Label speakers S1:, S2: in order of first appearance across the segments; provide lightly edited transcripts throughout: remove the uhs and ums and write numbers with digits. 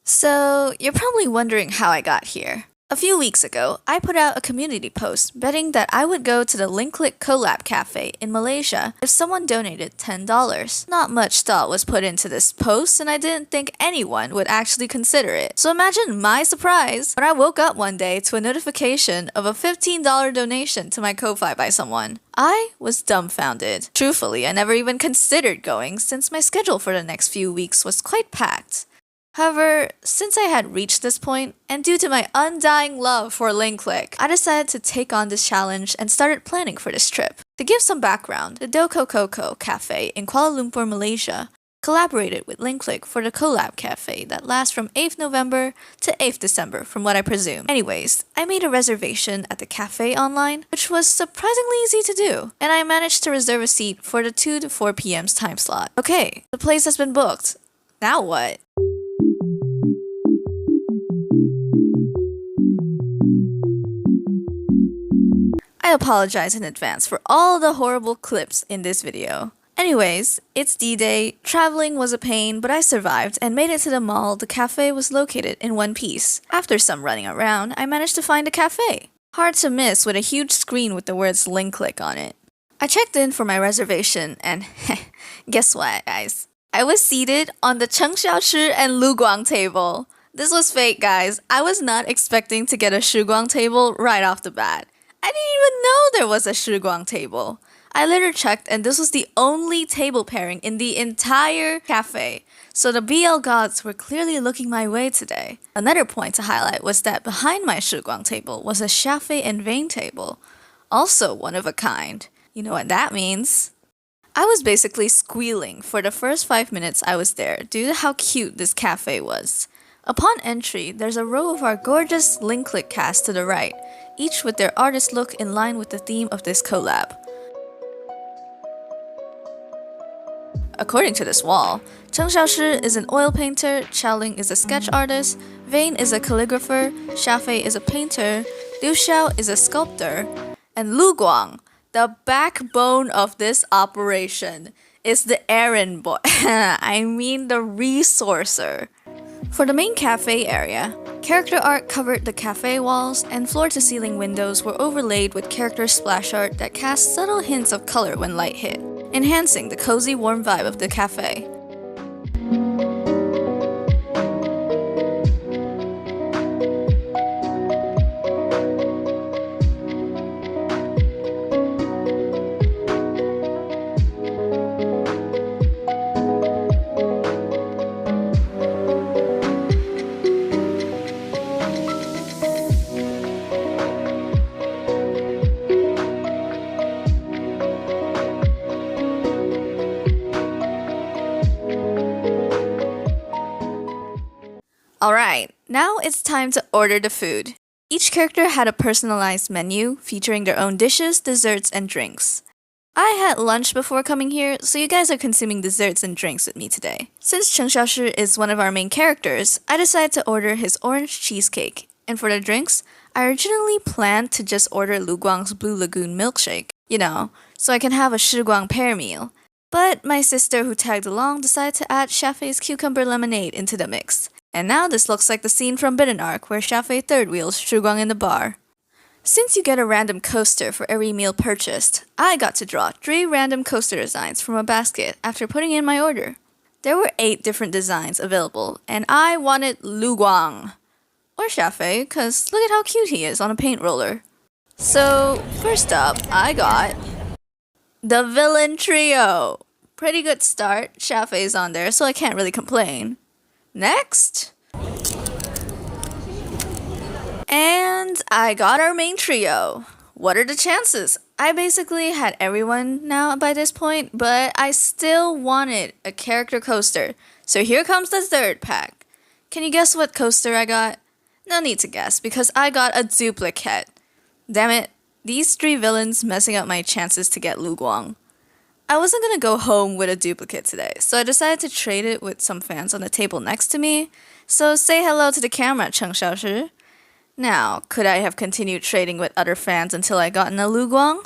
S1: So, you're probably wondering how I got here. A few weeks ago, I put out a community post betting that I would go to the Linklick Collab Cafe in Malaysia if someone donated $10. Not much thought was put into this post, and I didn't think anyone would actually consider it. So imagine my surprise when I woke up one day to a notification of a $15 donation to my Ko-Fi by someone. I was dumbfounded. Truthfully, I never even considered going since my schedule for the next few weeks was quite packed. However, since I had reached this point, and due to my undying love for Linklick, I decided to take on this challenge and started planning for this trip. To give some background, the Doko Coco Cafe in Kuala Lumpur, Malaysia, collaborated with Linklick for the Collab Cafe that lasts from 8th November to 8th December, from what I presume. Anyways, I made a reservation at the cafe online, which was surprisingly easy to do, and I managed to reserve a seat for the 2 to 4 p.m.'s time slot. Okay, the place has been booked. Now what? I apologize in advance for all the horrible clips in this video. Anyways, it's D-Day, traveling was a pain, but I survived and made it to the mall the cafe was located in one piece. After some running around, I managed to find a cafe. Hard to miss with a huge screen with the words Linklick on it. I checked in for my reservation and guess what, guys? I was seated on the Cheng Xiaoshi and Lu Guang table. This was fake, guys. I was not expecting to get a shiguang table right off the bat. I didn't even know there was a shiguang table. I later checked and this was the only table pairing in the entire cafe, so the BL gods were clearly looking my way today. Another point to highlight was that behind my shiguang table was a Shafe and Vane table, also one of a kind. You know what that means? I was basically squealing for the first 5 minutes I was there due to how cute this cafe was. Upon entry, there's a row of our gorgeous Linklick cast to the right, each with their artist look in line with the theme of this collab. According to this wall, Cheng Xiaoshi is an oil painter, Xiaoling is a sketch artist, Vane is a calligrapher, Shafe is a painter, Liu Xiao is a sculptor, and Lu Guang, the backbone of this operation, is the errand boy. I mean the resourcer. For the main cafe area, character art covered the cafe walls and floor-to-ceiling windows were overlaid with character splash art that cast subtle hints of color when light hit, enhancing the cozy warm vibe of the cafe. Alright, now it's time to order the food. Each character had a personalized menu featuring their own dishes, desserts, and drinks. I had lunch before coming here, so you guys are consuming desserts and drinks with me today. Since Cheng Xiaoshi is one of our main characters, I decided to order his orange cheesecake. And for the drinks, I originally planned to just order Lu Guang's Blue Lagoon milkshake, so I can have a shiguang pair meal. But my sister who tagged along decided to add Shafe's cucumber lemonade into the mix. And now this looks like the scene from Bidden Arc where Shafe third wheels shiguang in the bar. Since you get a random coaster for every meal purchased, I got to draw 3 random coaster designs from a basket after putting in my order. There were 8 different designs available, and I wanted Lu Guang. Or Shafe, cause look at how cute he is on a paint roller. So, first up, I got the Villain Trio. Pretty good start, Shafe's on there, so I can't really complain. Next, and I got our main trio. What are the chances? I basically had everyone now by this point, but I still wanted a character coaster. So here comes the third pack. Can you guess what coaster I got? No need to guess because I got a duplicate. Damn it, these 3 villains messing up my chances to get Lu Guang. I wasn't gonna go home with a duplicate today, so I decided to trade it with some fans on the table next to me. So say hello to the camera, Cheng Xiaoshi. Now, could I have continued trading with other fans until I got a Lu Guang?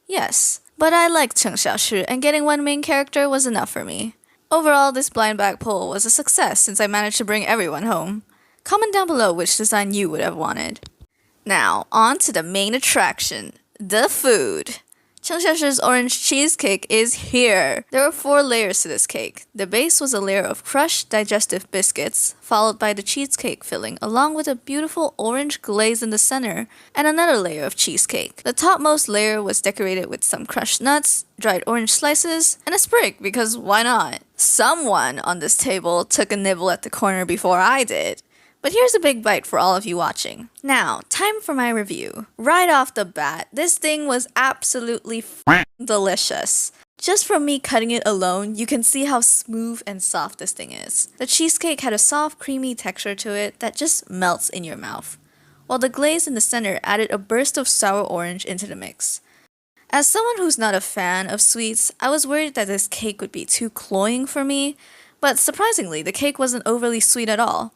S1: Yes, but I liked Cheng Xiaoshi and getting one main character was enough for me. Overall, this blind bag poll was a success since I managed to bring everyone home. Comment down below which design you would have wanted. Now, on to the main attraction, the food. Changsha's orange cheesecake is here. There were 4 layers to this cake. The base was a layer of crushed digestive biscuits, followed by the cheesecake filling, along with a beautiful orange glaze in the center, and another layer of cheesecake. The topmost layer was decorated with some crushed nuts, dried orange slices, and a sprig, because why not? Someone on this table took a nibble at the corner before I did. But here's a big bite for all of you watching. Now, time for my review. Right off the bat, this thing was absolutely delicious. Just from me cutting it alone, you can see how smooth and soft this thing is. The cheesecake had a soft, creamy texture to it that just melts in your mouth, while the glaze in the center added a burst of sour orange into the mix. As someone who's not a fan of sweets, I was worried that this cake would be too cloying for me, but surprisingly, the cake wasn't overly sweet at all.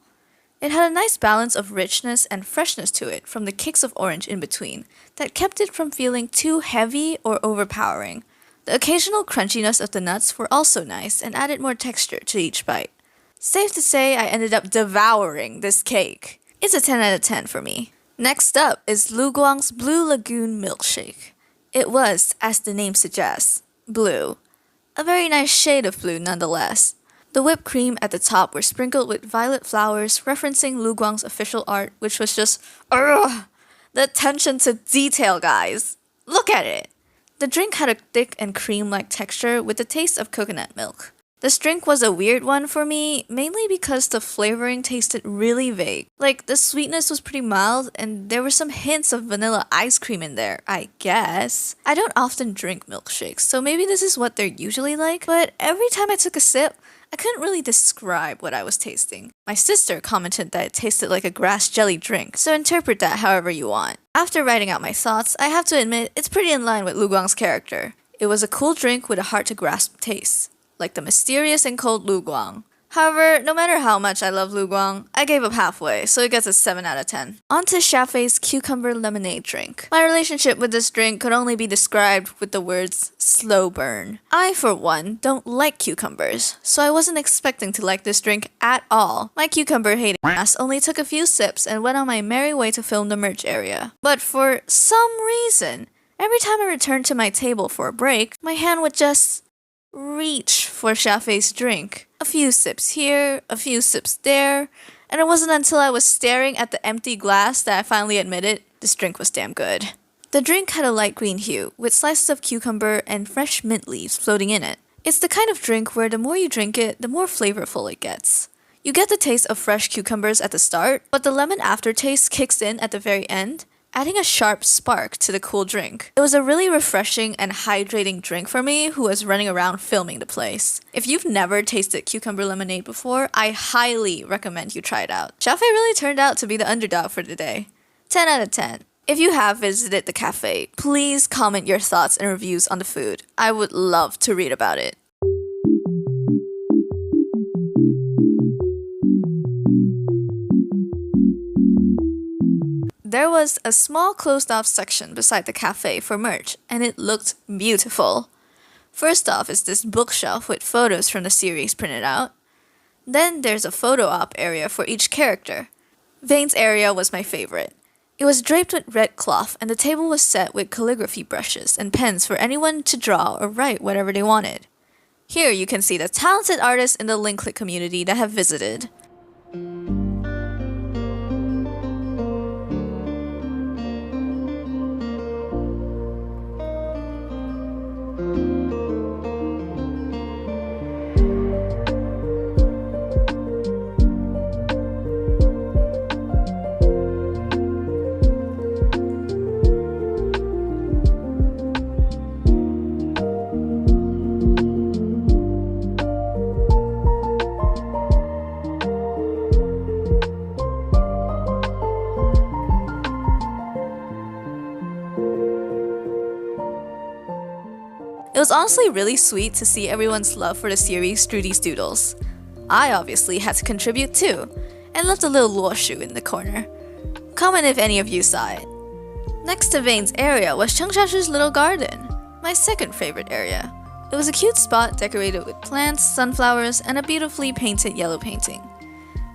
S1: It had a nice balance of richness and freshness to it from the kicks of orange in between that kept it from feeling too heavy or overpowering. The occasional crunchiness of the nuts were also nice and added more texture to each bite. Safe to say I ended up devouring this cake. It's a 10 out of 10 for me. Next up is Lu Guang's Blue Lagoon milkshake. It was, as the name suggests, blue. A very nice shade of blue nonetheless. The whipped cream at the top were sprinkled with violet flowers, referencing Lu Guang's official art, which was just, ugh! The attention to detail, guys! Look at it! The drink had a thick and cream-like texture with the taste of coconut milk. This drink was a weird one for me, mainly because the flavoring tasted really vague. Like, the sweetness was pretty mild, and there were some hints of vanilla ice cream in there, I guess. I don't often drink milkshakes, so maybe this is what they're usually like, but every time I took a sip, I couldn't really describe what I was tasting. My sister commented that it tasted like a grass jelly drink, so interpret that however you want. After writing out my thoughts, I have to admit it's pretty in line with Lu Guang's character. It was a cool drink with a hard-to-grasp taste, like the mysterious and cold Lu Guang. However, no matter how much I love Lu Guang, I gave up halfway, so it gets a 7 out of 10. On to Shafei's cucumber lemonade drink. My relationship with this drink could only be described with the words slow burn. I, for one, don't like cucumbers, so I wasn't expecting to like this drink at all. My cucumber-hating ass only took a few sips and went on my merry way to film the merch area. But for some reason, every time I returned to my table for a break, my hand would just reach for Shafei's drink. A few sips here, a few sips there, and it wasn't until I was staring at the empty glass that I finally admitted this drink was damn good. The drink had a light green hue, with slices of cucumber and fresh mint leaves floating in it. It's the kind of drink where the more you drink it, the more flavorful it gets. You get the taste of fresh cucumbers at the start, but the lemon aftertaste kicks in at the very end, adding a sharp spark to the cool drink. It was a really refreshing and hydrating drink for me who was running around filming the place. If you've never tasted cucumber lemonade before, I highly recommend you try it out. Shafei really turned out to be the underdog for the day. 10 out of 10. If you have visited the cafe, please comment your thoughts and reviews on the food. I would love to read about it. There was a small closed-off section beside the cafe for merch, and it looked beautiful. First off is this bookshelf with photos from the series printed out. Then there's a photo op area for each character. Vayne's area was my favorite. It was draped with red cloth, and the table was set with calligraphy brushes and pens for anyone to draw or write whatever they wanted. Here you can see the talented artists in the Linklet community that have visited. It was honestly really sweet to see everyone's love for the series through these doodles. I obviously had to contribute too, and left a little luoshu in the corner. Comment if any of you saw it. Next to Vayne's area was Changsha's little garden, my second favorite area. It was a cute spot decorated with plants, sunflowers, and a beautifully painted yellow painting.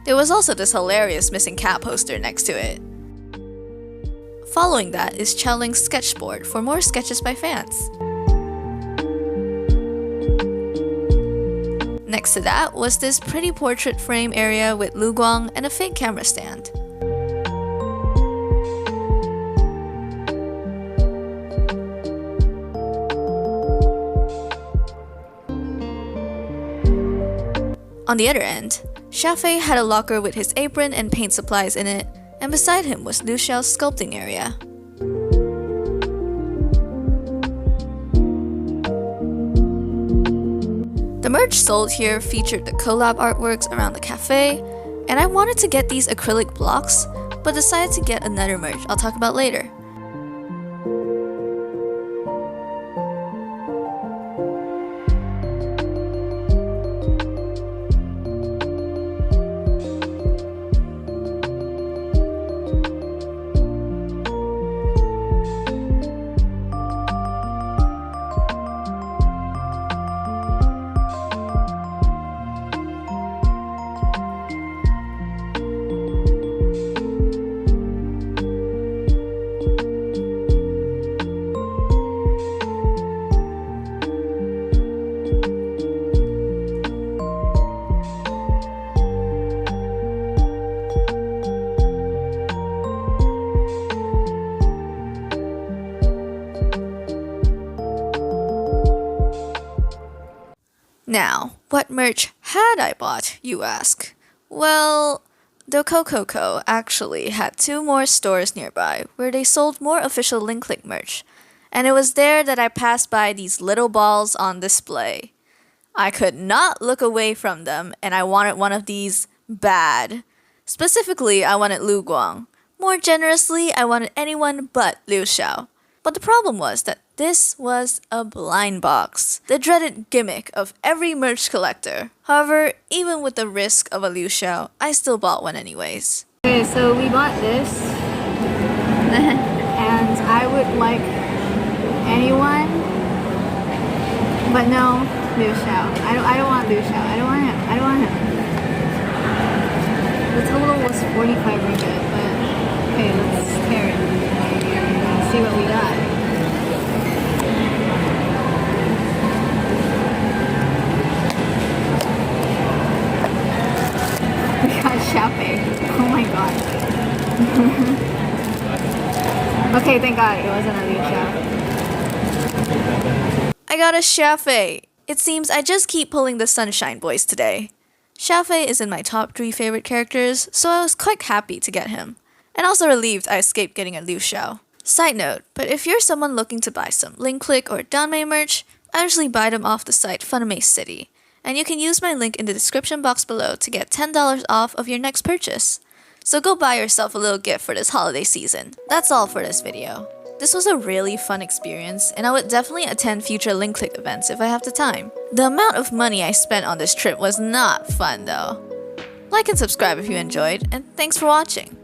S1: There was also this hilarious missing cat poster next to it. Following that is Xiaoling's sketchboard for more sketches by fans. Next to that was this pretty portrait frame area with Lu Guang and a fake camera stand. On the other end, Xiafei had a locker with his apron and paint supplies in it, and beside him was Lu Xiao's sculpting area. The merch sold here featured the collab artworks around the cafe, and I wanted to get these acrylic blocks, but decided to get another merch I'll talk about later. Now, what merch had I bought, you ask? Well, the Coco actually had 2 more stores nearby where they sold more official Link Click merch, and it was there that I passed by these little balls on display. I could not look away from them, and I wanted one of these bad. Specifically, I wanted Lu Guang. More generously, I wanted anyone but Liu Xiao. But the problem was that this was a blind box, the dreaded gimmick of every merch collector. However, even with the risk of a Liu Xiao, I still bought one anyways.
S2: Okay, so we bought this, and I would like anyone, but no, Liu Xiao. I don't want Liu Xiao. I don't want him. The total was 45 ringgit, but okay, let's tear it. See what we got. We got Xiaofei. Oh my god. Okay, thank god it wasn't a Liu Xiao.
S1: I got a Xiafei. It seems I just keep pulling the Sunshine Boys today. Xiafei is in my top 3 favorite characters, so I was quite happy to get him. And also relieved I escaped getting a Liu Xiao. Side note, but if you're someone looking to buy some Link Click or Danmei merch, I usually buy them off the site Funimation City, and you can use my link in the description box below to get $10 off of your next purchase. So go buy yourself a little gift for this holiday season. That's all for this video. This was a really fun experience, and I would definitely attend future Link Click events if I have the time. The amount of money I spent on this trip was not fun though. Like and subscribe if you enjoyed, and thanks for watching.